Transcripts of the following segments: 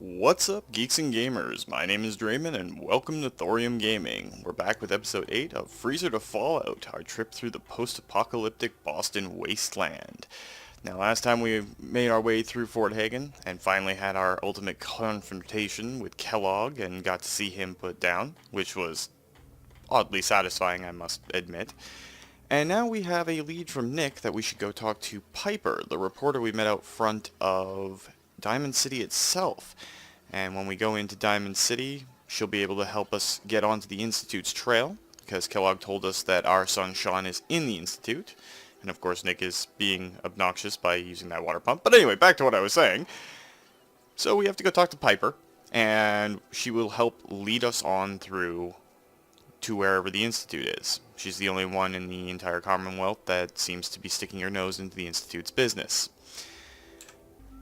What's up, geeks and gamers? My name is Draymond, and welcome to Thorium Gaming. We're back with episode 8 of Freezer to Fallout, our trip through the post-apocalyptic Boston wasteland. Now, last time we made our way through Fort Hagen, and finally had our ultimate confrontation with Kellogg, and got to see him put down, which was oddly satisfying, I must admit. And now we have a lead from Nick that we should go talk to Piper, the reporter we met out front of Diamond City itself. And when we go into Diamond City, she'll be able to help us get onto the Institute's trail, because Kellogg told us that our son Sean is in the Institute. And of course Nick is being obnoxious by using that water pump. But anyway, back to what I was saying. So we have to go talk to Piper, and she will help lead us on through to wherever the Institute is. She's the only one in the entire Commonwealth that seems to be sticking her nose into the Institute's business.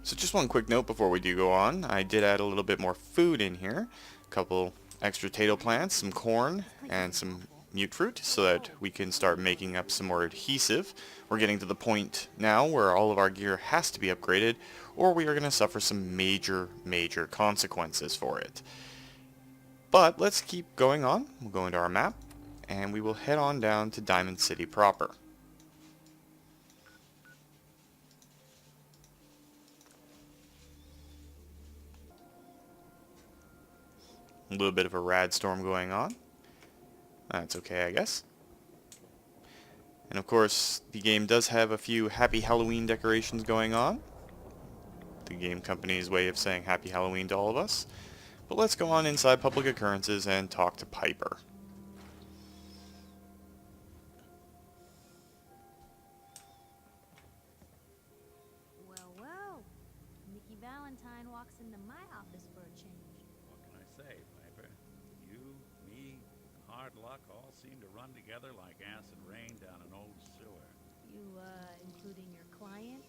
So just one quick note before we do go on. I did add a little bit more food in here. A couple extra potato plants, some corn, and some mute fruit so that we can start making up some more adhesive. We're getting to the point now where all of our gear has to be upgraded, or we are going to suffer some major consequences for it. But let's keep going on. We'll go into our map, and we will head on down to Diamond City proper. A little bit of a rad storm going on. That's okay, I guess. And of course, the game does have a few Happy Halloween decorations going on. The game company's way of saying Happy Halloween to all of us. But let's go on inside Public Occurrences and talk to Piper. Well, Nikki Valentine walks into my office for a change. What can I say, Piper? You, me, and hard luck all seem to run together like acid rain down an old sewer. You, including your client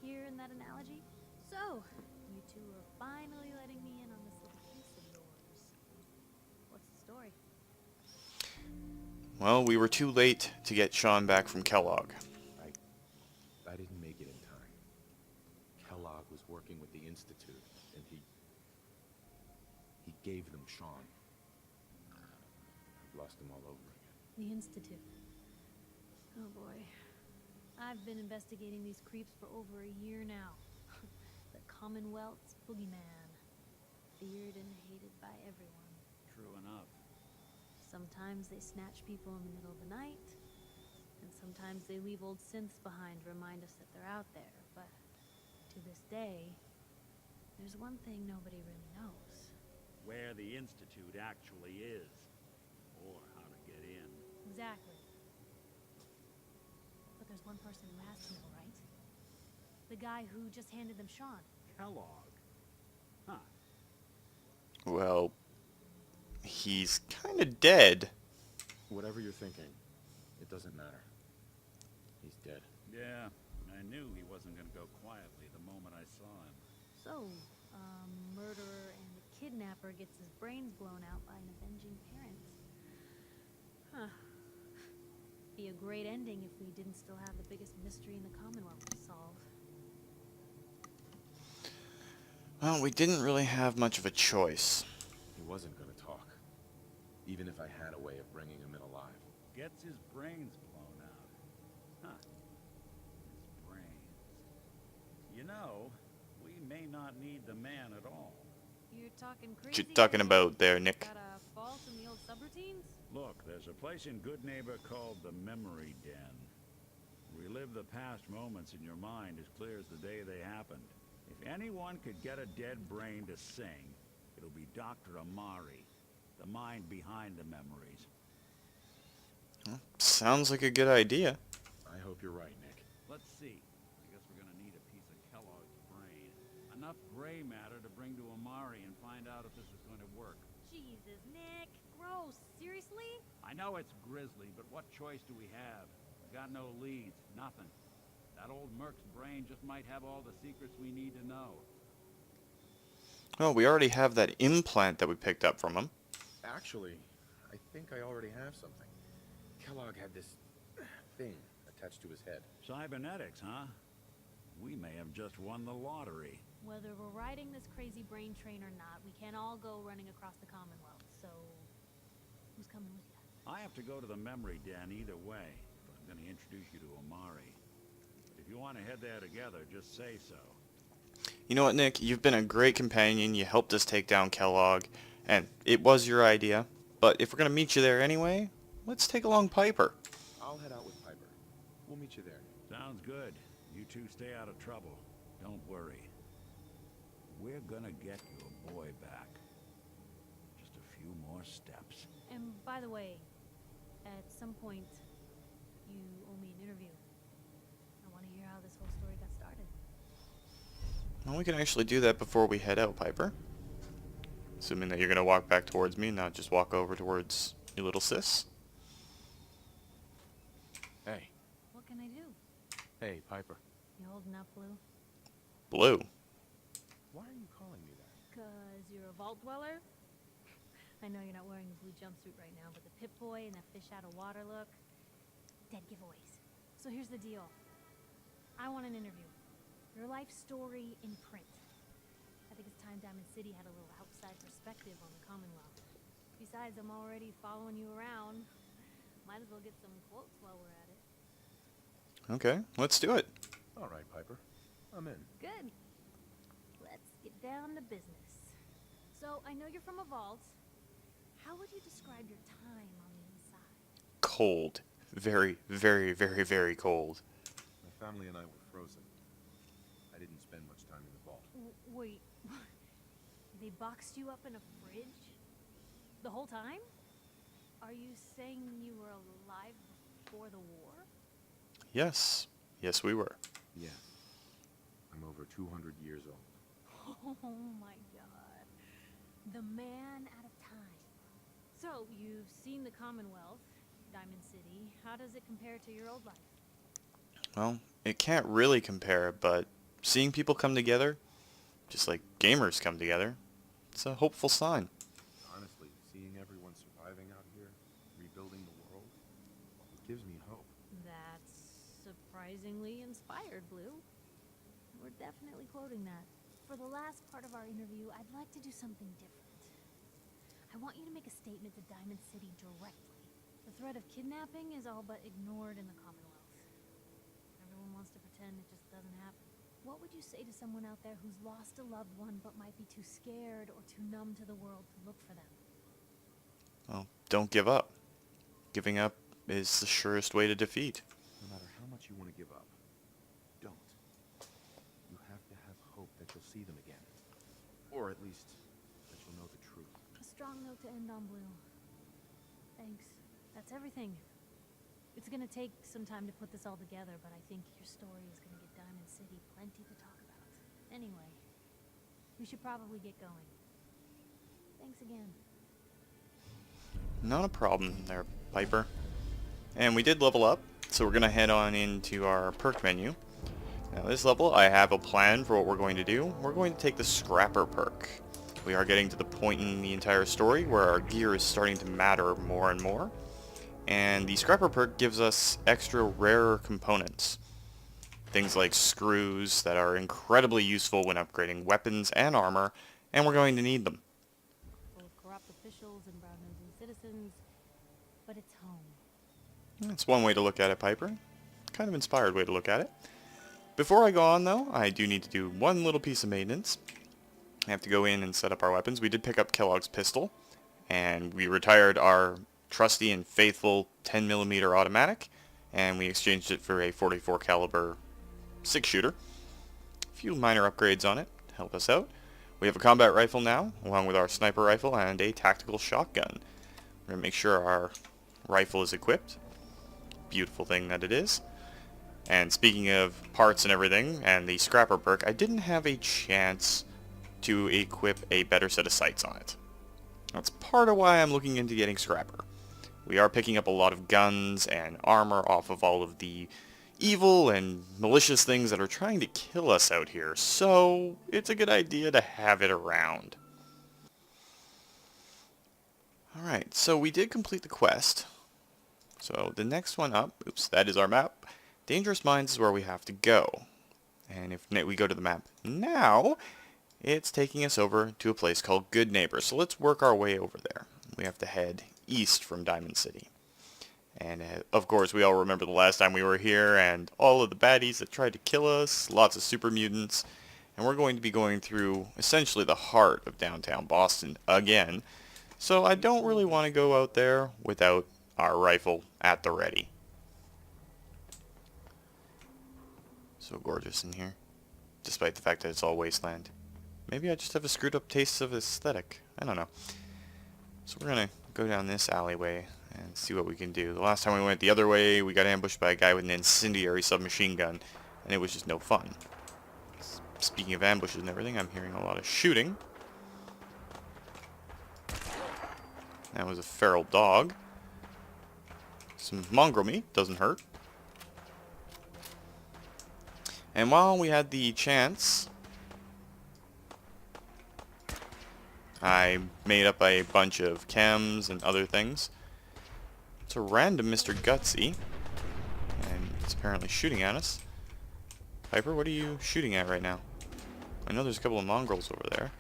here in that analogy? So, you two are finally letting me in on this little piece of yours. What's the story? Well, we were too late to get Sean back from Kellogg. I didn't make it in time. Kellogg was working with the Institute, and he gave them Sean. I've lost him all over again. The Institute. Oh boy. I've been investigating these creeps for over a year now. The Commonwealth's boogeyman. Feared and hated by everyone. True enough. Sometimes they snatch people in the middle of the night, and sometimes they leave old synths behind to remind us that they're out there, but to this day, there's one thing nobody really knows. Where the Institute actually is. Or how to get in. Exactly. But there's one person who has to know, right? The guy who just handed them Sean. Kellogg. Huh. Well, he's kind of dead. Whatever you're thinking, it doesn't matter. He's dead. Yeah, I knew he wasn't going to go quietly the moment I saw him. So, murderer and the kidnapper gets his brains blown out by an avenging parent. Huh. Be a great ending if we didn't still have the biggest mystery in the Commonwealth to solve. Well, we didn't really have much of a choice. He wasn't going to talk, even if I had a way of bringing him in alive. Gets his brains blown out. Huh. His brains. You know, we may not need the man at all. You're talking What crazy. you talking about there, Nick? Got a fault in the old subroutines? Look, there's a place in Good Neighbor called the Memory Den. Relive the past moments in your mind as clear as the day they happened. If anyone could get a dead brain to sing, it'll be Dr. Amari, the mind behind the memories. Well, sounds like a good idea. I hope you're right, Nick. Let's see. I guess we're gonna need a piece of Kellogg's brain. Enough gray matter to bring to Amari and find out if this is going to work. Jesus, Nick. Gross. Seriously? I know it's grisly, but what choice do we have? We got no leads, nothing. That old Merc's brain just might have all the secrets we need to know. Well, we already have that implant that we picked up from him. Actually, I think I already have something. Kellogg had this thing attached to his head. Cybernetics, huh? We may have just won the lottery. Whether we're riding this crazy brain train or not, we can't all go running across the Commonwealth, so who's coming with you? I have to go to the memory den either way, but I'm going to introduce you to Omari. If you want to head there together, just say so. You know what, Nick? You've been a great companion. You helped us take down Kellogg, and it was your idea. But if we're going to meet you there anyway, let's take along Piper. I'll head out with Piper. We'll meet you there. Sounds good. You two stay out of trouble. Don't worry. We're gonna get your boy back. Just a few more steps. And by the way, at some point, you owe me an interview. I want to hear how this whole story got started. Well, we can actually do that before we head out, Piper. Assuming that you're going to walk back towards me, not just walk over towards your little sis. Hey. What can I do? Hey, Piper. You holding up, Blue? Blue. Why are you calling me that? 'Cause you're a vault dweller? I know you're not wearing a blue jumpsuit right now, but the Pip-Boy and that fish out of water look, dead giveaways. So here's the deal. I want an interview. Your life story in print. I think it's time Diamond City had a little outside perspective on the Commonwealth. Besides, I'm already following you around. Might as well get some quotes while we're at it. Okay, let's do it. All right, Piper. I'm in. Good. Let's get down to business. So, I know you're from a vault. How would you describe your time on the inside? Cold. Very, very, very, very cold. My family and I were frozen. I didn't spend much time in the vault. Wait, they boxed you up in a fridge? The whole time? Are you saying you were alive before the war? Yes. Yes, we were. Yes. I'm over 200 years old. Oh my god. The man out of time. So, you've seen the Commonwealth, Diamond City. How does it compare to your old life? Well, it can't really compare, but seeing people come together, just like gamers come together, it's a hopeful sign. Honestly, seeing everyone surviving out here, rebuilding the world, it gives me hope. That's surprisingly inspired, Blue. We're definitely quoting that. For the last part of our interview, I'd like to do something different. I want you to make a statement to Diamond City directly. The threat of kidnapping is all but ignored in the Commonwealth. Everyone wants to pretend it just doesn't happen. What would you say to someone out there who's lost a loved one but might be too scared or too numb to the world to look for them? Well, don't give up. Giving up is the surest way to defeat. No matter how much you want to give up, don't. You have to have hope that you'll see them again. Or at least, that you'll know the truth. A strong note to end on, Blue. Thanks. That's everything. It's gonna take some time to put this all together, but I think your story is gonna give Diamond City plenty to talk about. Anyway, we should probably get going. Thanks again. Not a problem there, Piper. And we did level up, so we're going to head on into our perk menu. Now this level, I have a plan for what we're going to do. We're going to take the Scrapper perk. We are getting to the point in the entire story where our gear is starting to matter more and more. And the Scrapper perk gives us extra rarer components. Things like screws that are incredibly useful when upgrading weapons and armor, and we're going to need them. Full of corrupt officials and brown-nosing citizens, but it's home. That's one way to look at it, Piper. Kind of inspired way to look at it. Before I go on, though, I do need to do one little piece of maintenance. I have to go in and set up our weapons. We did pick up Kellogg's pistol, and we retired our trusty and faithful 10mm automatic, and we exchanged it for a 44 caliber 6-shooter. A few minor upgrades on it to help us out. We have a combat rifle now, along with our sniper rifle and a tactical shotgun. We're going to make sure our rifle is equipped. Beautiful thing that it is. And speaking of parts and everything, and the Scrapper perk, I didn't have a chance to equip a better set of sights on it. That's part of why I'm looking into getting Scrapper. We are picking up a lot of guns and armor off of all of the evil and malicious things that are trying to kill us out here, so it's a good idea to have it around. Alright, so we did complete the quest. So the next one up, oops, that is our map. Dangerous Mines is where we have to go. And if we go to the map now, it's taking us over to a place called Good Neighbor. So let's work our way over there. We have to head east from Diamond City. And of course, we all remember the last time we were here and all of the baddies that tried to kill us, lots of super mutants. And we're going to be going through essentially the heart of downtown Boston again. So I don't really want to go out there without our rifle at the ready. So gorgeous in here, despite the fact that it's all wasteland. Maybe I just have a screwed up taste of aesthetic. I don't know. So we're going to go down this alleyway and see what we can do. The last time we went the other way, we got ambushed by a guy with an incendiary submachine gun, and it was just no fun. Speaking of ambushes and everything, I'm hearing a lot of shooting. That was a feral dog. Some mongrel meat, doesn't hurt. And while we had the chance, I made up a bunch of chems and other things. It's a random Mr. Gutsy, and it's apparently shooting at us. Piper, what are you shooting at right now? I know there's a couple of mongrels over there.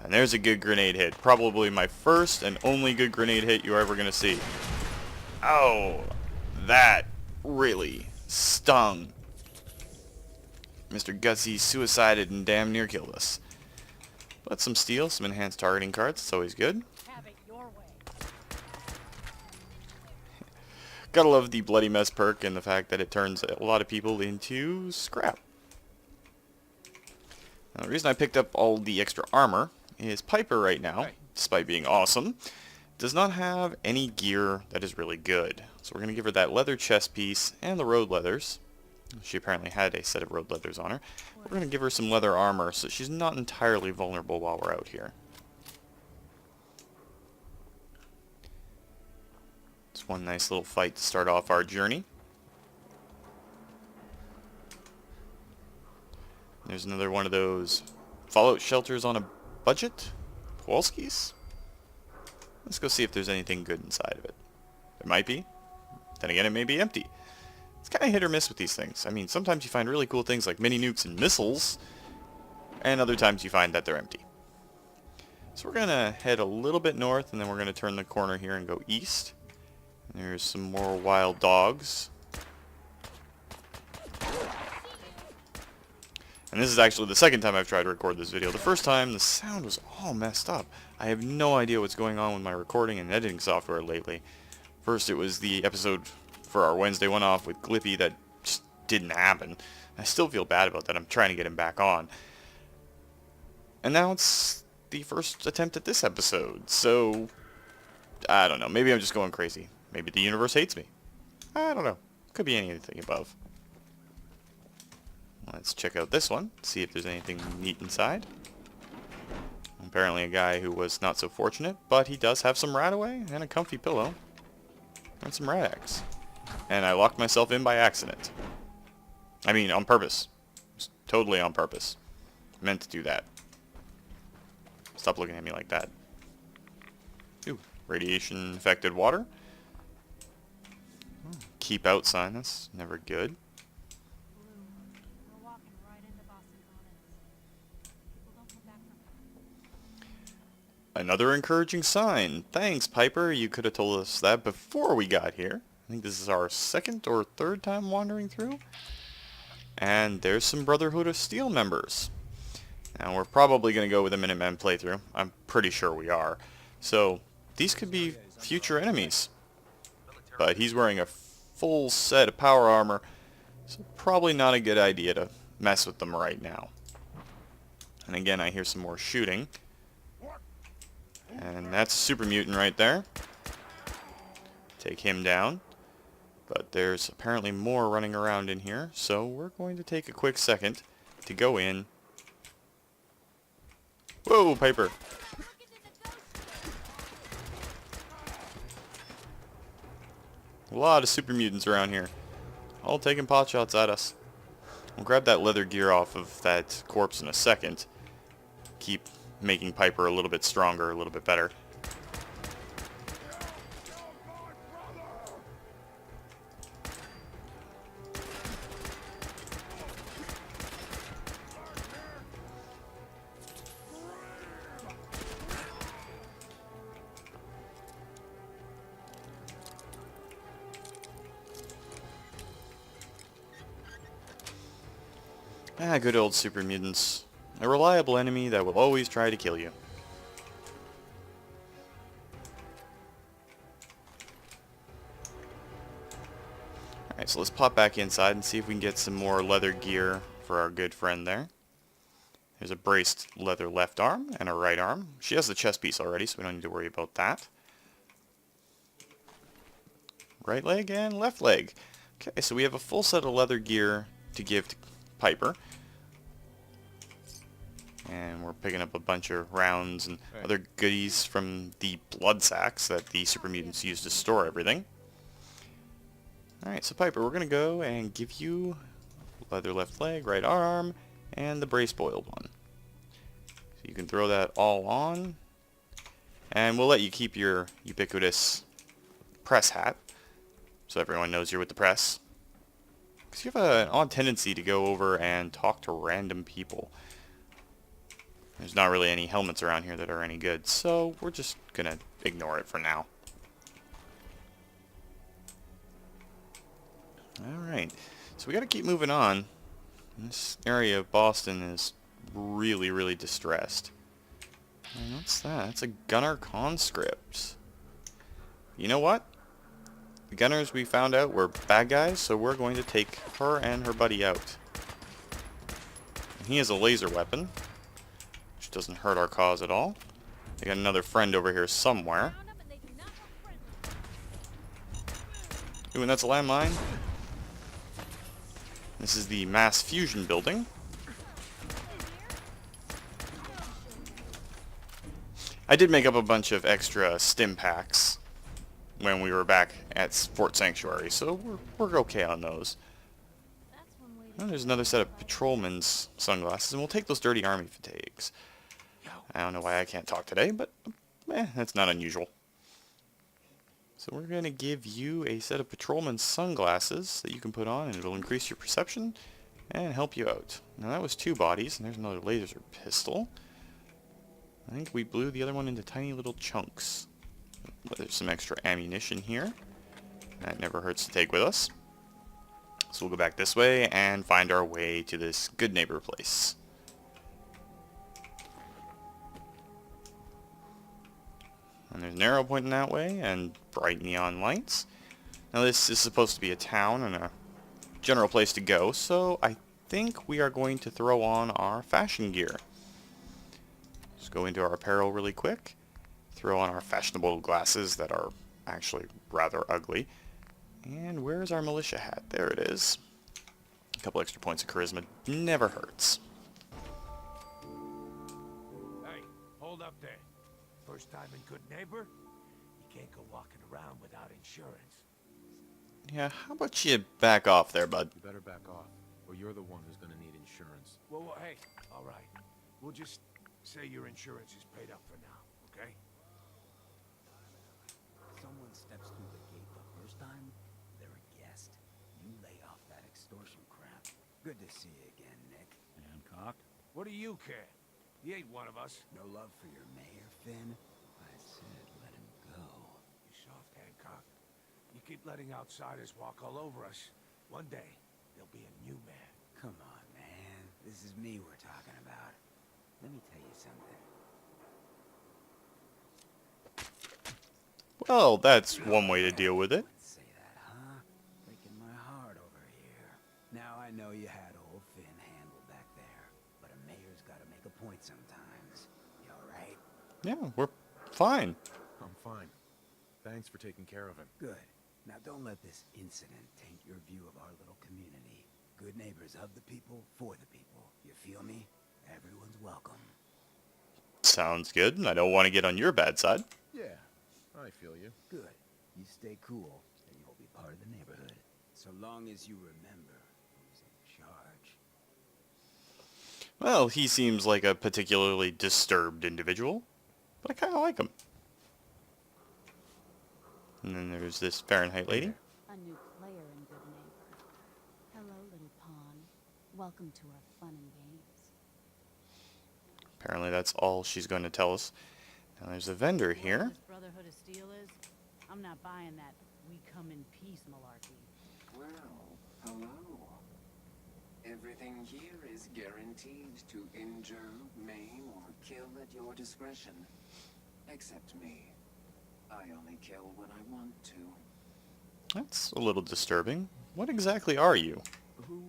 And there's a good grenade hit. Probably my first and only good grenade hit you're ever going to see. Oh, that really stung. Mr. Gutsy suicided and damn near killed us. But some steel, some enhanced targeting cards, it's always good. Have it your way. Gotta love the Bloody Mess perk and the fact that it turns a lot of people into scrap. Now, the reason I picked up all the extra armor is Piper right now, despite being awesome, does not have any gear that is really good. So we're going to give her that leather chest piece and the road leathers. She apparently had a set of road leathers on her. We're going to give her some leather armor so she's not entirely vulnerable while we're out here. It's one nice little fight to start off our journey. There's another one of those fallout shelters on a budget. Kowalski's? Let's go see if there's anything good inside of it. There might be. Then again, it may be empty. It's kind of hit or miss with these things. I mean, sometimes you find really cool things like mini nukes and missiles, and other times you find that they're empty. So we're going to head a little bit north, and then we're going to turn the corner here and go east. And there's some more wild dogs. And this is actually the second time I've tried to record this video. The first time, the sound was all messed up. I have no idea what's going on with my recording and editing software lately. First, it was the episode for our Wednesday one-off with Glippy that just didn't happen. I still feel bad about that. I'm trying to get him back on. And now it's the first attempt at this episode. So, I don't know. Maybe I'm just going crazy. Maybe the universe hates me. I don't know. Could be anything above. Let's check out this one, see if there's anything neat inside. Apparently a guy who was not so fortunate, but he does have some rat-away and a comfy pillow. And some rat eggs. And I locked myself in by accident. I mean, on purpose. Totally on purpose. Meant to do that. Stop looking at me like that. Ooh, radiation-affected water. Keep out sign, that's never good. We're walking right into Boston Commons. People don't come back from Another encouraging sign. Thanks, Piper. You could have told us that before we got here. I think this is our second or third time wandering through. And there's some Brotherhood of Steel members. Now, we're probably going to go with a Minuteman playthrough. I'm pretty sure we are. So, these could be future enemies. But he's wearing a full set of power armor, so probably not a good idea to mess with them right now. And again, I hear some more shooting. And that's Super Mutant right there. Take him down. But there's apparently more running around in here, so we're going to take a quick second to go in. Whoa, Piper! A lot of super mutants around here, all taking pot shots at us. We'll grab that leather gear off of that corpse in a second. Keep making Piper a little bit stronger, a little bit better. Ah, good old super mutants. A reliable enemy that will always try to kill you. Alright, so let's pop back inside and see if we can get some more leather gear for our good friend there. There's a braced leather left arm and a right arm. She has the chest piece already, so we don't need to worry about that. Right leg and left leg. Okay, so we have a full set of leather gear to give to Piper. And we're picking up a bunch of rounds and other goodies from the blood sacks that the super mutants use to store everything. Alright, so Piper, we're going to go and give you leather left leg, right arm, and the brace boiled one. So you can throw that all on. And we'll let you keep your ubiquitous press hat, so everyone knows you're with the press. Because you have an odd tendency to go over and talk to random people. There's not really any helmets around here that are any good, so we're just going to ignore it for now. Alright, so we got to keep moving on. This area of Boston is really, really distressed. And what's that? That's a gunner conscript. You know what? The gunners we found out were bad guys, so we're going to take her and her buddy out. And he has a laser weapon, which doesn't hurt our cause at all. They got another friend over here somewhere. Ooh, and that's a landmine. This is the mass fusion building. I did make up a bunch of extra stim packs when we were back at Fort Sanctuary, so we're okay on those. And there's another set of patrolman's sunglasses, and we'll take those dirty army fatigues. I don't know why I can't talk today, but that's not unusual. So we're going to give you a set of patrolman's sunglasses that you can put on, and it'll increase your perception and help you out. Now that was 2 bodies, and there's another laser pistol. I think we blew the other one into tiny little chunks. But there's some extra ammunition here. That never hurts to take with us. So we'll go back this way and find our way to this good neighbor place. And there's an arrow pointing that way, and bright neon lights. Now this is supposed to be a town and a general place to go, so I think we are going to throw on our fashion gear. Just go into our apparel really quick, throw on our fashionable glasses that are actually rather ugly, and where's our militia hat? There it is. A couple extra points of charisma never hurts. Hey, hold up there. First time in Good Neighbor? You can't go walking around without insurance. Yeah, how about you back off there, bud? You better back off, or you're the one who's gonna need insurance. Well, hey, all right. We'll just say your insurance is paid up for now, okay? Someone steps through the gate the first time, they're a guest. You lay off that extortion crap. Good to see you again, Nick. Hancock? What do you care? He ain't one of us. No love for your mayor, Finn? I said let him go. You soft, Hancock. You keep letting outsiders walk all over us. One day, there'll be a new man. Come on, man. This is me we're talking about. Let me tell you something. Well, that's one way to deal with it. Let's say that, huh? Breaking my heart over here. Now I know you had old Finn handled back there, but a mayor's gotta make a point sometimes. You alright? Yeah, we're fine. I'm fine. Thanks for taking care of him. Good. Now don't let this incident taint your view of our little community. Good neighbors of the people, for the people. You feel me? Everyone's welcome. Sounds good, and I don't want to get on your bad side. Yeah, I feel you. Good. You stay cool, and you'll be part of the neighborhood. So long as you remember who's in charge. Well, he seems like a particularly disturbed individual, but I kind of like him. And then there's this Fahrenheit lady. A new player in Good Neighbor. Hello, little pawn. Welcome to our fun and games. Apparently that's all she's going to tell us. Now there's a vendor here. This Brotherhood of Steel is? I'm not buying that we come in peace malarkey. Well, hello. Everything here is guaranteed to injure, maim, or kill at your discretion. Except me. I only kill when I want to. That's a little disturbing. What exactly are you? Who?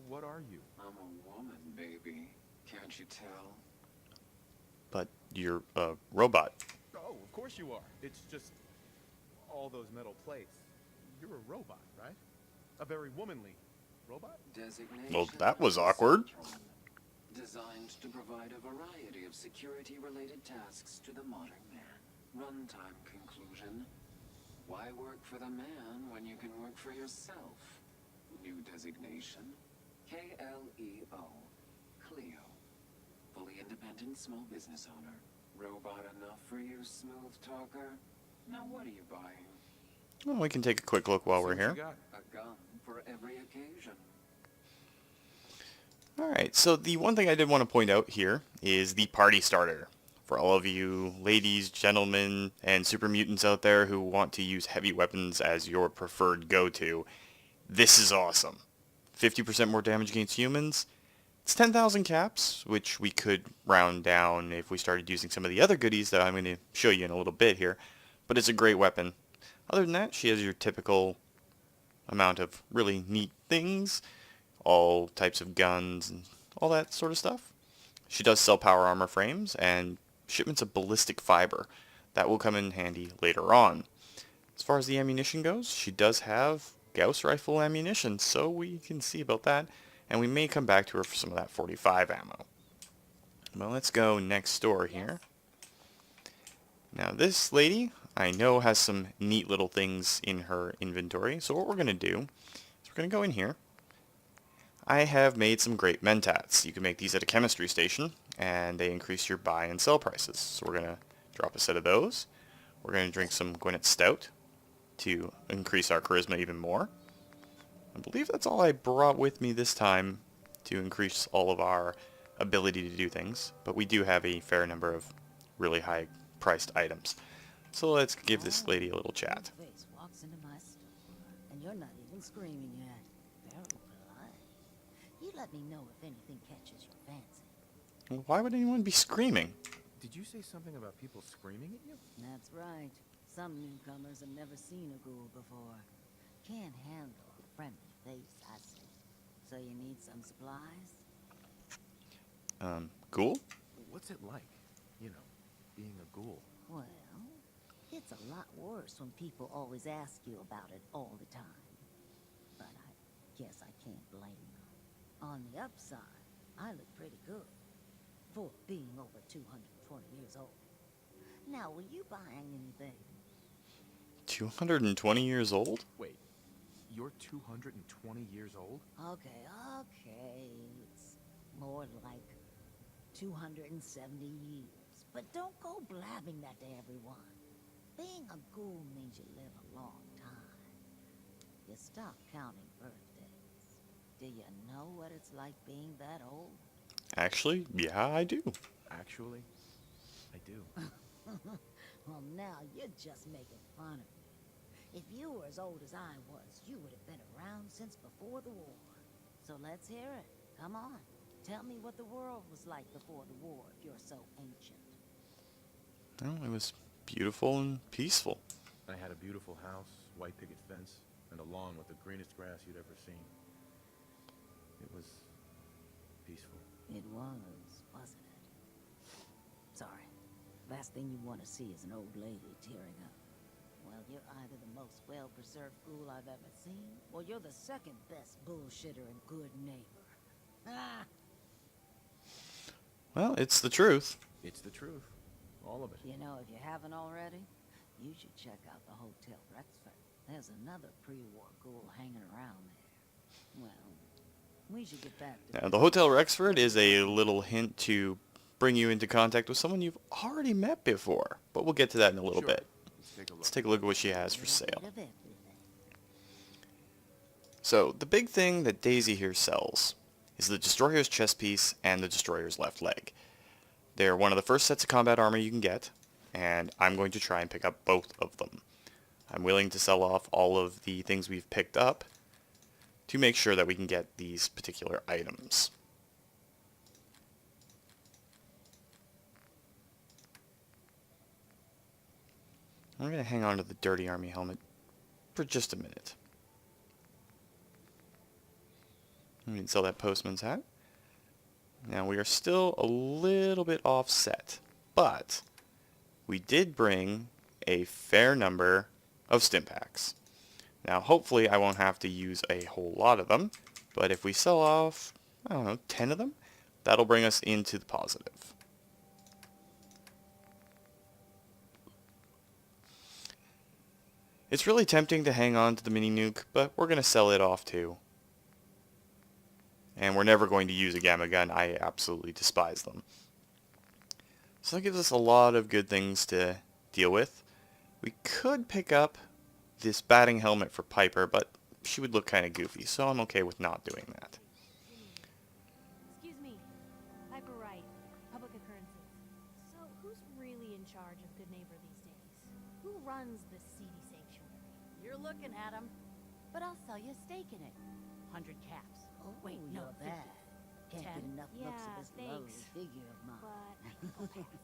What are you? I'm a woman, baby. Can't you tell? But you're a robot. Oh, of course you are. It's just all those metal plates. You're a robot, right? A very womanly robot? Designation Well, that was of awkward. Cytron. Designed to provide a variety of security-related tasks to the modern man. Runtime conclusion. Why work for the man when you can work for yourself? New designation. KLEO. Cleo. Fully independent small business owner. Robot enough for you, smooth talker? Now what are you buying? Well, we can take a quick look while we're See what here. you got. A gun for every occasion. Alright, so the one thing I did want to point out here is the party starter. For all of you ladies, gentlemen, and super mutants out there who want to use heavy weapons as your preferred go-to, this is awesome. 50% more damage against humans. It's 10,000 caps, which we could round down if we started using some of the other goodies that I'm going to show you in a little bit here. But it's a great weapon. Other than that, she has your typical amount of really neat things. All types of guns and all that sort of stuff. She does sell power armor frames and shipments of ballistic fiber. That will come in handy later on. As far as the ammunition goes, she does have Gauss rifle ammunition, so we can see about that. And we may come back to her for some of that 45 ammo. Well, let's go next door here. Now this lady, I know, has some neat little things in her inventory. So what we're going to do is we're going to go in here. I have made some great mentats. You can make these at a chemistry station, and they increase your buy and sell prices. So we're going to drop a set of those. We're going to drink some Gwinnett Stout to increase our charisma even more. I believe that's all I brought with me this time to increase all of our ability to do things, but we do have a fair number of really high-priced items. So let's give this lady a little chat. Your face walks into my store, and you're not even screaming yet. Very polite. You let me know if anything catches your fancy. Why would anyone be screaming? Did you say something about people screaming at you? That's right. Some newcomers have never seen a ghoul before. Can't handle a friendly face, I see. So you need some supplies? Ghoul? What's it like, you know, being a ghoul? Well, it's a lot worse when people always ask you about it all the time. But I guess I can't blame them. On the upside, I look pretty good for being over 220 years old. Now, were you buying anything? 220 years old? Wait, you're 220 years old? Okay. It's more like 270 years. But don't go blabbing that to everyone. Being a ghoul means you live a long time. You stop counting birthdays. Do you know what it's like being that old? Actually, yeah, I do. Actually, I do. Well, now you're just making fun of me. If you were as old as I was, you would have been around since before the war. So let's hear it. Come on. Tell me what the world was like before the war if you're so ancient. Well, it was beautiful and peaceful. I had a beautiful house, white picket fence, and a lawn with the greenest grass you'd ever seen. It was peaceful. It was, wasn't it? Sorry. Last thing you want to see is an old lady tearing up. Well, you're either the most well-preserved ghoul I've ever seen, or you're the second best bullshitter and good neighbor. Ah! Well, it's the truth. It's the truth. All of it. You know, if you haven't already, you should check out the Hotel Rexford. There's another pre-war ghoul hanging around there. Well, we should get back to... Now, the Hotel Rexford is a little hint to bring you into contact with someone you've already met before. But we'll get to that in a little Sure. bit. Let's take a look. Let's take a look at what she has for sale. Bit of everything. So, the big thing that Daisy here sells is the Destroyer's chest piece and the Destroyer's left leg. They're one of the first sets of combat armor you can get, and I'm going to try and pick up both of them. I'm willing to sell off all of the things we've picked up to make sure that we can get these particular items. I'm going to hang on to the dirty army helmet for just a minute. We can sell that postman's hat. Now we are still a little bit offset, but we did bring a fair number of stim packs. Now hopefully I won't have to use a whole lot of them, but if we sell off, I don't know, 10 of them, that'll bring us into the positive. It's really tempting to hang on to the mini nuke, but we're going to sell it off too. And we're never going to use a gamma gun. I absolutely despise them. So that gives us a lot of good things to deal with. We could pick up this batting helmet for Piper, but she would look kind of goofy, so I'm okay with not doing that. Excuse me. Piper Wright, public occurrences. So, who's really in charge of Good Neighbor these days? Who runs this seedy sanctuary? You're looking at him, but I'll sell you a stake in it. 100 caps. Oh, Wait, no, you're that. Can't get 10. enough looks Yeah, at this thanks. lovely figure of mine. But I'll pass.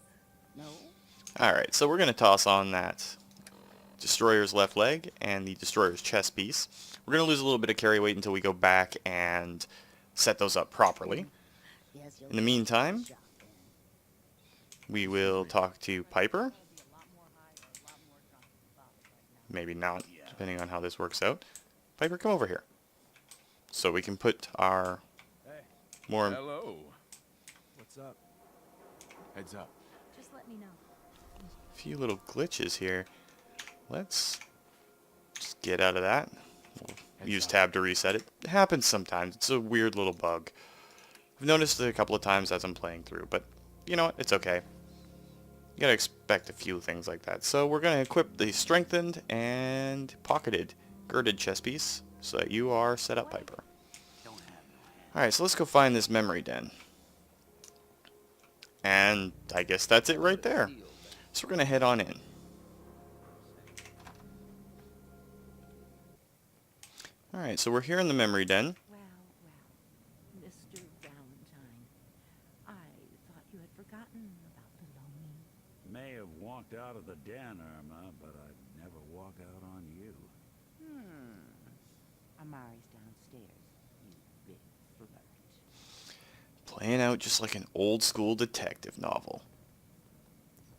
No? Alright, so we're going to toss on that destroyer's left leg and the destroyer's chest piece. We're going to lose a little bit of carry weight until we go back and set those up properly. Yes, In the meantime, shop then. we will talk to Piper. Maybe not, depending on how this works out. Piper, come over here. So we can put our more... Hello. What's up? Heads up. Just let me know. few little glitches here. Let's just get out of that. We'll use tab to reset it. It happens sometimes. It's a weird little bug. I've noticed it a couple of times as I'm playing through, but you know what? It's okay. You gotta expect a few things like that. So we're gonna equip the strengthened and pocketed girded chest piece so that you are set up, Piper. Alright, so let's go find this memory den. And I guess that's it right there. So we're gonna head on in. Alright, so we're here in the memory den. Well, Mr. Valentine, I thought you had forgotten about the lonely. May have walked out of the den, Irma, but I'd never walk out on you. Amari's downstairs, you big flirt. Playing out just like an old school detective novel.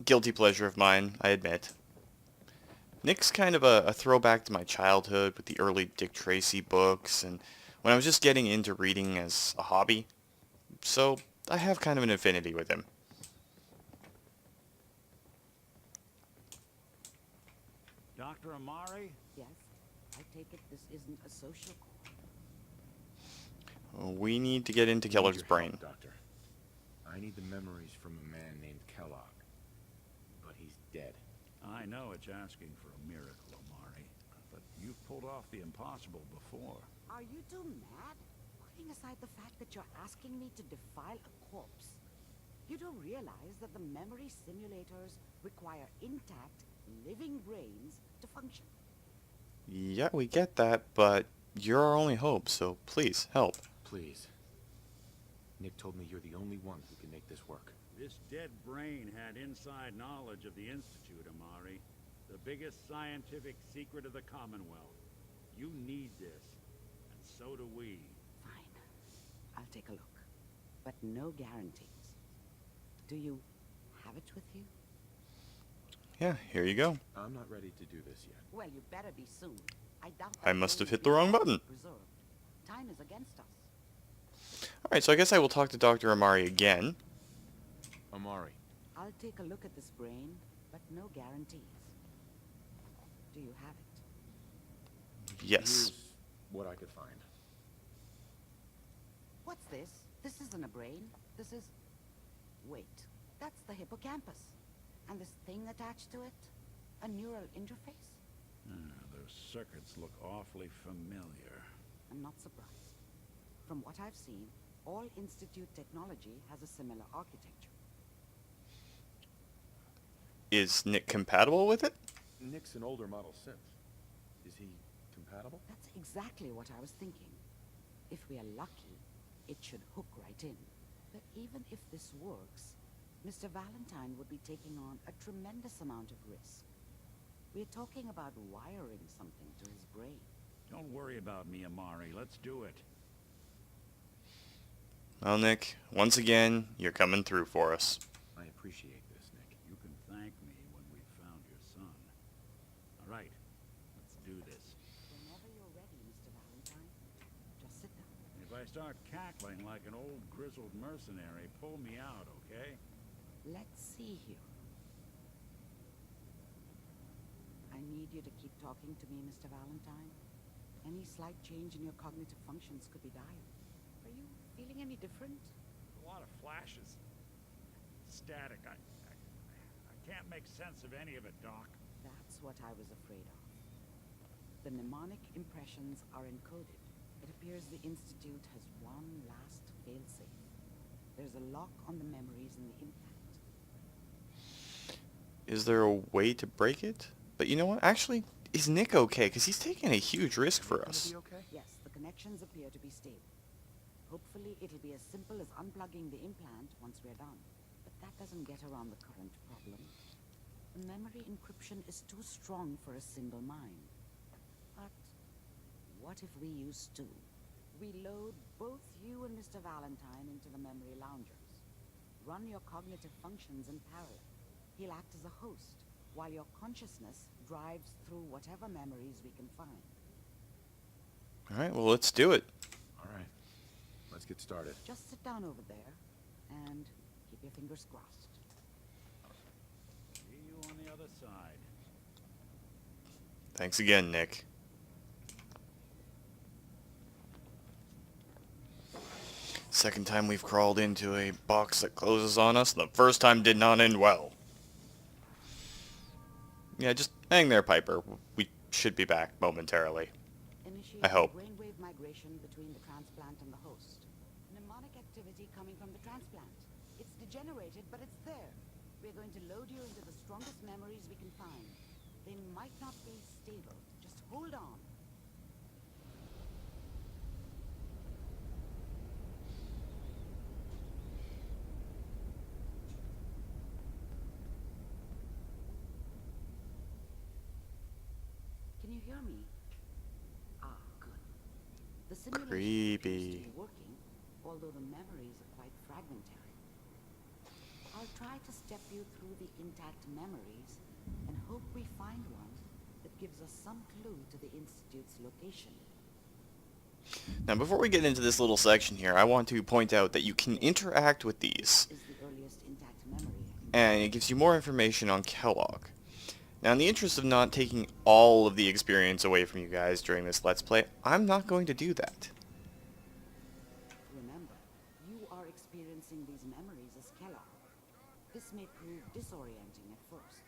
Guilty pleasure of mine, I admit. Nick's kind of a throwback to my childhood with the early Dick Tracy books and when I was just getting into reading as a hobby. So I have kind of an affinity with him. Dr. Amari? Yes, I take it this isn't a social call. We need to get into Keller's brain. Doctor. I need the memories from a man named Kellogg. But he's dead. I know it's asking for a miracle, Amari, but you've pulled off the impossible before. Are you two mad? Putting aside the fact that you're asking me to defile a corpse, you do realize that the memory simulators require intact, living brains to function. Yeah, we get that, but you're our only hope, so please, help. Please. Nick told me you're the only one who can make this work. This dead brain had inside knowledge of the Institute, Amari. The biggest scientific secret of the Commonwealth. You need this, and so do we. Fine. I'll take a look. But no guarantees. Do you have it with you? Yeah, here you go. I'm not ready to do this yet. Well, you better be soon. I doubt I that must have brain hit the wrong button. preserved. Time is against us. Alright, so I guess I will talk to Dr. Amari again. Amari. I'll take a look at this brain, but no guarantees. Do you have it? Yes. Here's what I could find. What's this? This isn't a brain. This is... Wait. That's the hippocampus. And this thing attached to it? A neural interface? Those circuits look awfully familiar. I'm not surprised. From what I've seen, all Institute technology has a similar architecture. Is Nick compatible with it? Nick's an older model synth. Is he compatible? That's exactly what I was thinking. If we are lucky, it should hook right in. But even if this works, Mr. Valentine would be taking on a tremendous amount of risk. We're talking about wiring something to his brain. Don't worry about me, Amari. Let's do it. Well, Nick, once again, you're coming through for us. I appreciate this, Nick. You can thank me when we've found your son. All right, let's do this. Whenever you're ready, Mr. Valentine, just sit down. If I start cackling like an old grizzled mercenary, pull me out, okay? Let's see here. I need you to keep talking to me, Mr. Valentine. Any slight change in your cognitive functions could be dire. Are you feeling any different? A lot of flashes. Static. I can't make sense of any of it, Doc. That's what I was afraid of. The mnemonic impressions are encoded. It appears the Institute has one last failsafe. There's a lock on the memories in the implant. Is there a way to break it? But you know what? Actually, is Nick okay? Because he's taking a huge risk for us. Okay? Yes, the connections appear to be stable. Hopefully, it'll be as simple as unplugging the implant once we're done. But that doesn't get around the current problem. The memory encryption is too strong for a single mind. But what if we use two? We load both you and Mr. Valentine into the memory loungers. Run your cognitive functions in parallel. He'll act as a host, while your consciousness drives through whatever memories we can find. Alright, well, let's do it. All right. Let's get started. Just sit down over there and keep your fingers crossed. See you on the other side. Thanks again, Nick. Second time we've crawled into a box that closes on us, and the first time did not end well. Yeah, just hang there, Piper. We should be back momentarily. Initiate I hope. brainwave migration between the transplant and the host. Mnemonic activity coming from the transplant. It's degenerated, but it's there. We're going to load you into the strongest memories we can find. They might not be stable. Just hold on. Can you hear me? Ah, good. The simulation Creepy. appears to be working, although the memories are quite fragmentary. I'll try to step you through the intact memories and hope we find one that gives us some clue to the Institute's location. Now, before we get into this little section here, I want to point out that you can interact with these, Is the earliest intact memory. and it gives you more information on Kellogg. Now, in the interest of not taking all of the experience away from you guys during this Let's Play, I'm not going to do that. Remember, you are experiencing these memories as Kellogg. This may prove disorienting at first.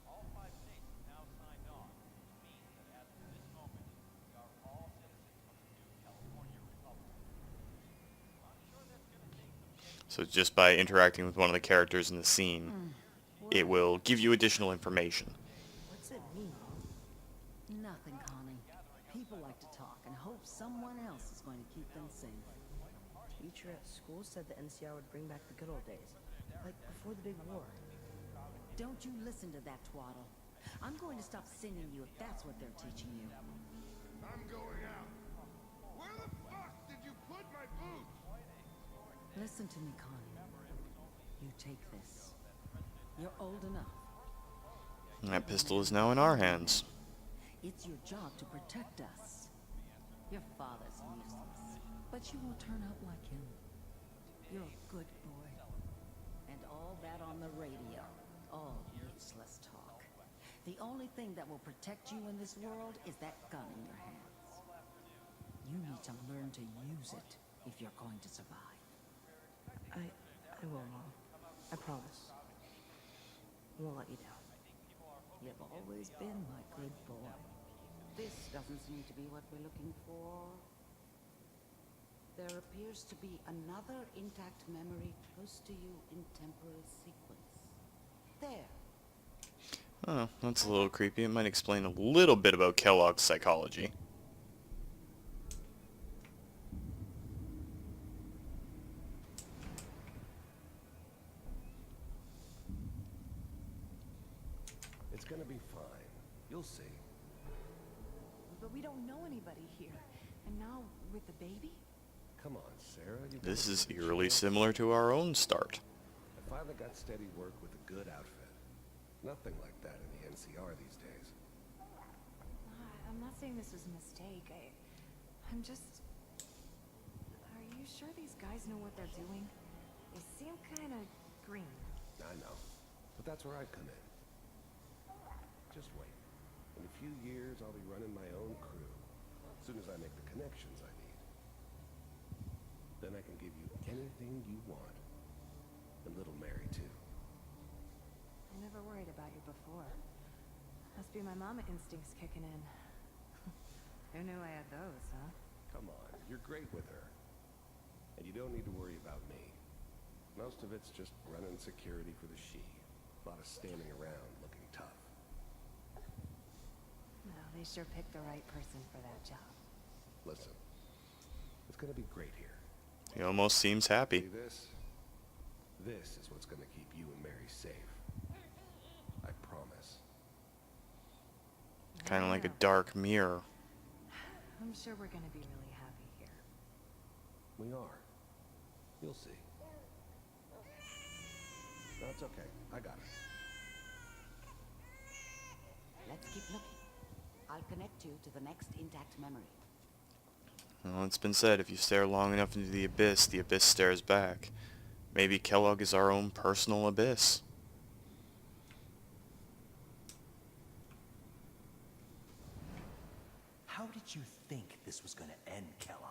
All 5 states have now signed on, which means that as of this moment, we are all citizens of the new California Republic. I'm sure that's going to take some getting So just by interacting with one of the characters in the scene, it will give you additional information. What's it mean? Nothing, Connie. People like to talk and hope someone else is going to keep them safe. Teacher at school said the NCR would bring back the good old days, like before the big war. Don't you listen to that twaddle. I'm going to stop singing you if that's what they're teaching you. I'm going out. Where the fuck did you put my boots? Listen to me, Connie. You take this. You're old enough. That pistol is now in our hands. It's your job to protect us. Your father's useless, but you won't turn out like him. You're a good boy. And all that on the radio, all useless talk. The only thing that will protect you in this world is that gun in your hands. You need to learn to use it if you're going to survive. I will, Mom. I promise. I won't let you down. You've always been my good boy. This doesn't seem to be what we're looking for. There appears to be another intact memory close to you in temporal sequence. There. Oh, that's a little creepy. It might explain a little bit about Kellogg's psychology. You'll see. But we don't know anybody here. And now, with the baby? Come on, Sarah. This is eerily similar to our own start. I finally got steady work with a good outfit. Nothing like that in the NCR these days. I'm not saying this was a mistake. I'm just... Are you sure these guys know what they're doing? They seem kind of green. I know. But that's where I come in. Just wait. In a few years, I'll be running my own crew. As soon as I make the connections I need. Then I can give you anything you want. And little Mary, too. I never worried about you before. Must be my mama instincts kicking in. Who knew I had those, huh? Come on, you're great with her. And you don't need to worry about me. Most of it's just running security for the she. A lot of standing around looking tough. No, they sure picked the right person for that job. Listen, it's gonna be great here. He almost seems happy. See this? This is what's gonna keep you and Mary safe. I promise. Kind of like a dark mirror. I'm sure we're gonna be really happy here. We are. You'll see. No, it's okay. I got it. Let's keep looking. I'll connect you to the next intact memory. Well, it's been said, if you stare long enough into the abyss stares back. Maybe Kellogg is our own personal abyss. How did you think this was going to end, Kellogg?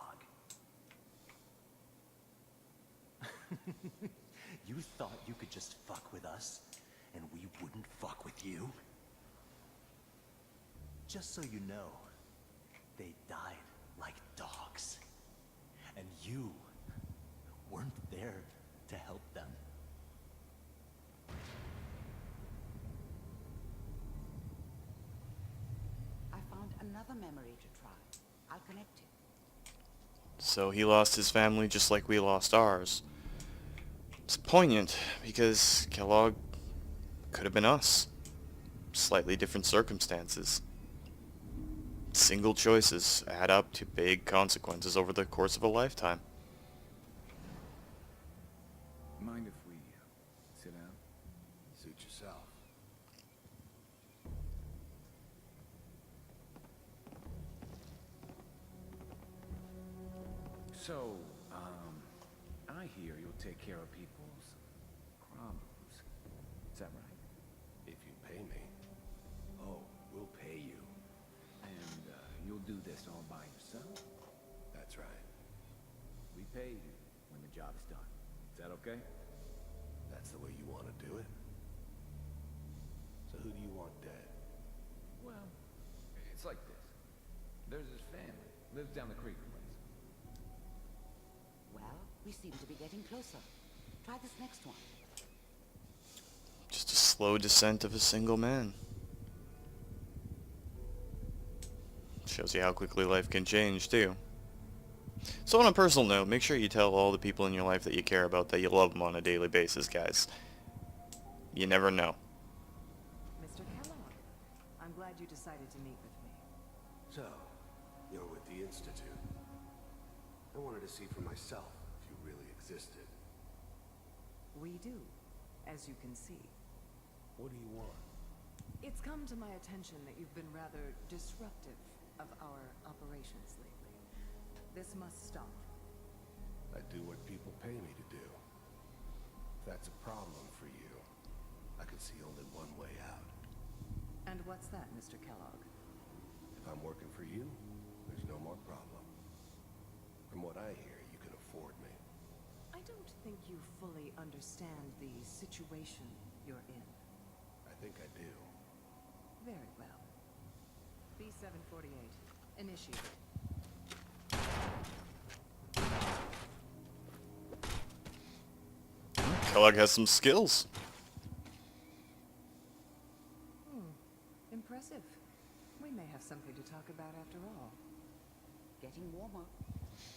You thought you could just fuck with us, and we wouldn't fuck with you? Just so you know, they died like dogs. And you weren't there to help them. I found another memory to try. I'll connect you. So he lost his family just like we lost ours. It's poignant because Kellogg could have been us. Slightly different circumstances. Single choices add up to big consequences over the course of a lifetime. Mind if we sit down? Suit yourself. So, I hear you'll take care of people's problems. Is that right? If you pay me. Oh, we'll pay you. And you'll do this all by yourself? That's right. We pay you when the job's done. Is that okay? That's the way you want to do it? So who do you want dead? Well, it's like this. There's this family. Lives down the creek from us. Well, we seem to be getting closer. Try this next one. Just a slow descent of a single man. Shows you how quickly life can change, too. So on a personal note, make sure you tell all the people in your life that you care about that you love them on a daily basis, guys. You never know. Mr. Kellogg, I'm glad you decided to meet with me. So, you're with the Institute. I wanted to see for myself if you really existed. We do, as you can see. What do you want? It's come to my attention that you've been rather disruptive of our operations lately. This must stop. I do what people pay me to do. If that's a problem for you, I can see only one way out. And what's that, Mr. Kellogg? If I'm working for you, there's no more problem. From what I hear, you can afford me. I don't think you fully understand the situation you're in. I think I do. Very well. B-748, initiated. Kellogg has some skills. Impressive. We may have something to talk about after all. Getting warmer.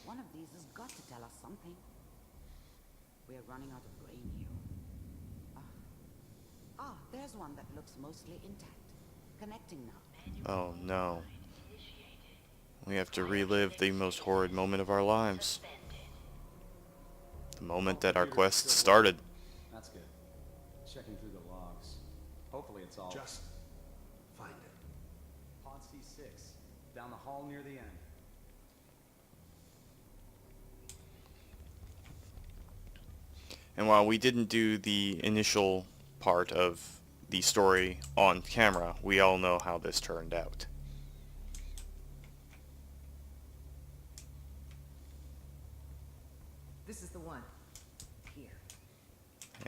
One of these has got to tell us something. We're running out of grain here. There's one that looks mostly intact. Connecting now. Oh no. We have to relive the most horrid moment of our lives. The moment that our quest started. That's good. Checking through the logs. Hopefully it's all... Just find it. Pod C6, down the hall near the end. And while we didn't do the initial part of the story on camera, we all know how this turned out. This is the one. Here.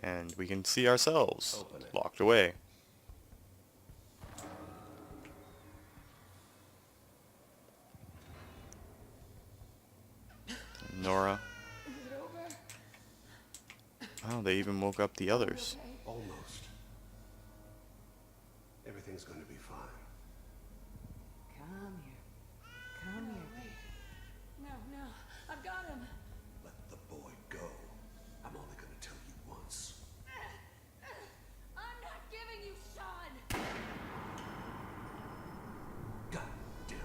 And we can see ourselves locked away. Nora. Oh, they even woke up the others. Almost. Everything's going to be fine. Come here. Come here. No, no. I've got him. Let the boy go. I'm only going to tell you once. I'm not giving you Sean. God damn it.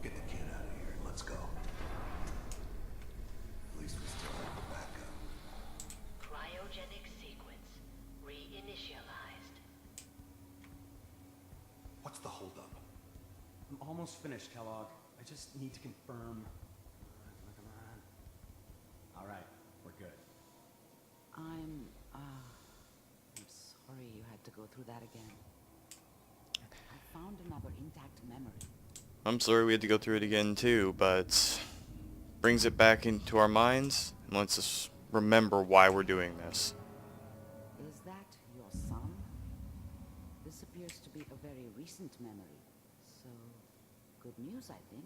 Get the kid out of here and let's go. At least we still have the backup. Cryogenic sequence reinitialized. What's the holdup? I'm almost finished, Kellogg. I just need to confirm. Come on. All right, we're good. I'm sorry you had to go through that again. I found another intact memory. I'm sorry we had to go through it again too, but brings it back into our minds and lets us remember why we're doing this. Is that your son? This appears to be a very recent memory. So, good news, I think.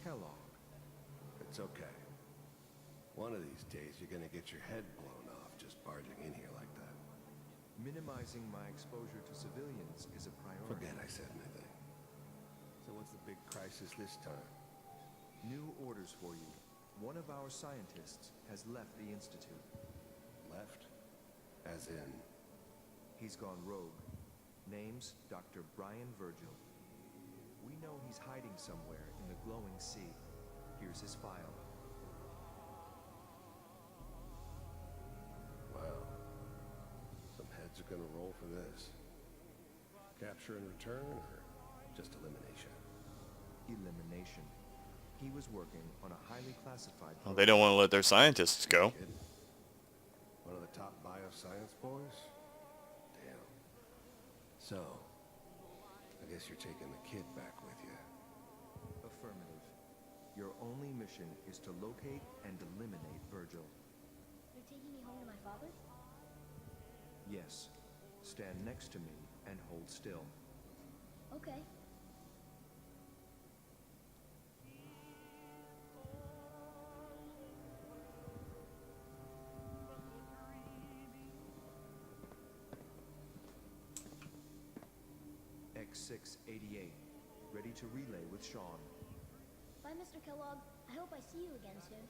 Kellogg. It's okay. One of these days you're gonna get your head blown off just barging in here like that. Minimizing my exposure to civilians is a priority. Forget I said anything. So what's the big crisis this time? New orders for you. One of our scientists has left the Institute. Left? As in? He's gone rogue. Name's Dr. Brian Virgil. We know he's hiding somewhere in the glowing sea. Here's his file. Well, some heads are gonna roll for this. Capture and return, or just elimination? Elimination. He was working on a highly classified... Well, they don't want to let their scientists go. One of the top bioscience boys? Damn. So, I guess you're taking the kid back with you. Affirmative. Your only mission is to locate and eliminate Virgil. You're taking me home to my father? Yes. Stand next to me and hold still. Okay. X688. Ready to relay with Sean. Bye, Mr. Kellogg. I hope I see you again soon.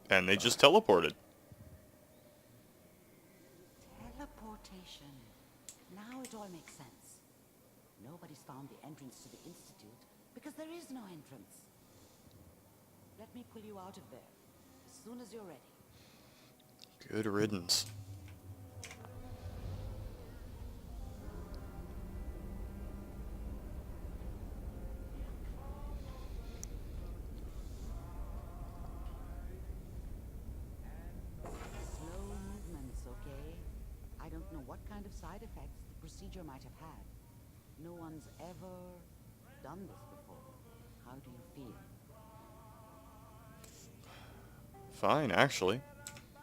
And they just teleported. Teleportation. Now it all makes sense. Nobody's found the entrance to the Institute because there is no entrance. Let me pull you out of there as soon as you're ready. Good riddance. Slow movements, okay? I don't know what kind of side effects the procedure might have had. No one's ever done this before. How do you feel? Fine, actually.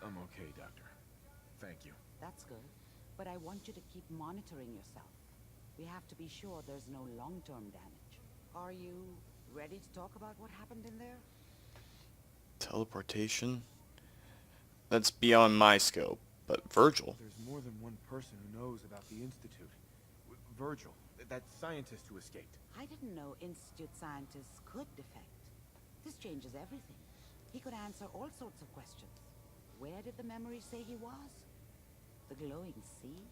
I'm okay, Doctor. Thank you. That's good. But I want you to keep monitoring yourself. We have to be sure there's no long-term damage. Are you ready to talk about what happened in there? Teleportation. that's beyond my scope. But Virgil? There's more than one person who knows about the Institute. Virgil, that scientist who escaped. I didn't know Institute scientists could defect. This changes everything. He could answer all sorts of questions. Where did the memory say he was? The glowing sea?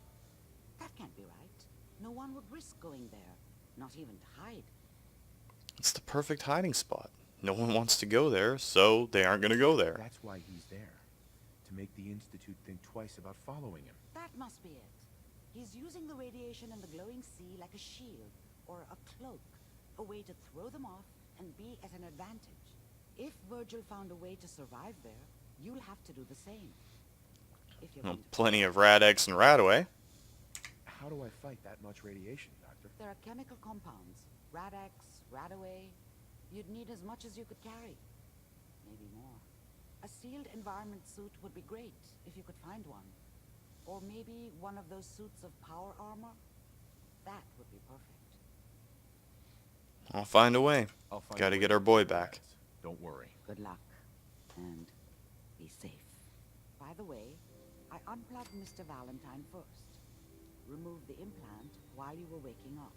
That can't be right. No one would risk going there, not even to hide. It's the perfect hiding spot. No one wants to go there, so they aren't going to go there. That's why he's there. To make the Institute think twice about following him. That must be it. He's using the radiation in the glowing sea like a shield, or a cloak. A way to throw them off and be at an advantage. If Virgil found a way to survive there, you'll have to do the same. If you're Well, plenty of Rad-X and Radaway. How do I fight that much radiation, Doctor? There are chemical compounds. Rad-X, Radaway. You'd need as much as you could carry. Maybe more. A sealed environment suit would be great, if you could find one. Or maybe one of those suits of power armor. That would be perfect. I'll find a way. Gotta get our boy back. Don't worry. Good luck. And be safe. By the way, I unplugged Mr. Valentine first. Removed the implant while you were waking up.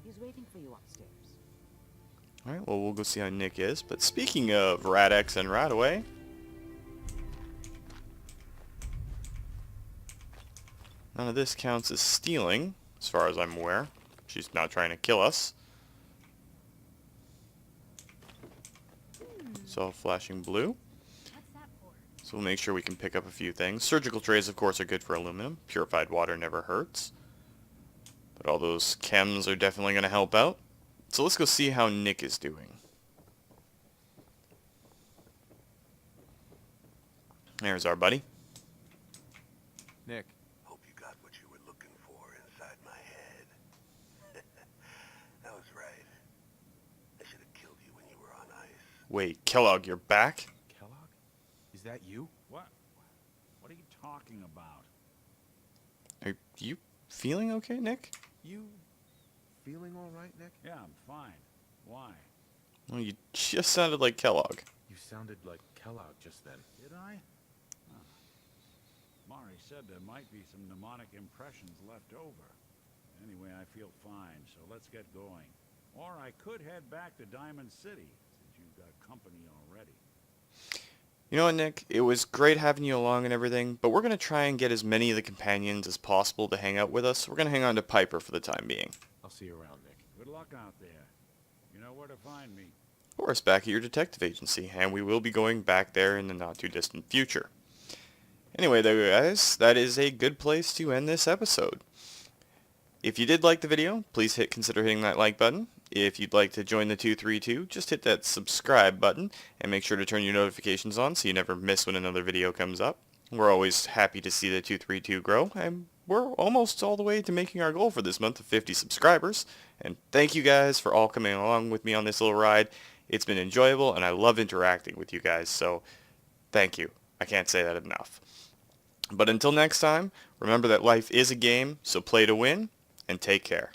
He's waiting for you upstairs. Alright, well, we'll go see how Nick is. But speaking of Rad-X and Radaway, none of this counts as stealing, as far as I'm aware. She's not trying to kill us. So, flashing blue. So we'll make sure we can pick up a few things. Surgical trays, of course, are good for aluminum. Purified water never hurts. But all those chems are definitely going to help out. So let's go see how Nick is doing. There's our buddy. Nick. Hope you got what you were looking for inside my head. That was right. I should have killed you when you were on ice. Wait, Kellogg, you're back? Kellogg? Is that you? What? What are you talking about? Are you feeling okay, Nick? You feeling all right, Nick? Yeah, I'm fine. Why? Well, you just sounded like Kellogg. You sounded like Kellogg just then. Did I? Huh. Mari said there might be some mnemonic impressions left over. Anyway, I feel fine, so let's get going. Or I could head back to Diamond City, since you've got company already. You know what, Nick? It was great having you along and everything, but we're going to try and get as many of the companions as possible to hang out with us. We're going to hang on to Piper for the time being. I'll see you around, Nick. Good luck out there. You know where to find me. Or us back at your detective agency, and we will be going back there in the not-too-distant future. Anyway, there, guys, that is a good place to end this episode. If you did like the video, please consider hitting that like button. If you'd like to join the 232, just hit that subscribe button and make sure to turn your notifications on so you never miss when another video comes up. We're always happy to see the 232 grow, and we're almost all the way to making our goal for this month of 50 subscribers. And thank you guys for all coming along with me on this little ride. It's been enjoyable, and I love interacting with you guys, so thank you. I can't say that enough. But until next time, remember that life is a game, so play to win, and take care.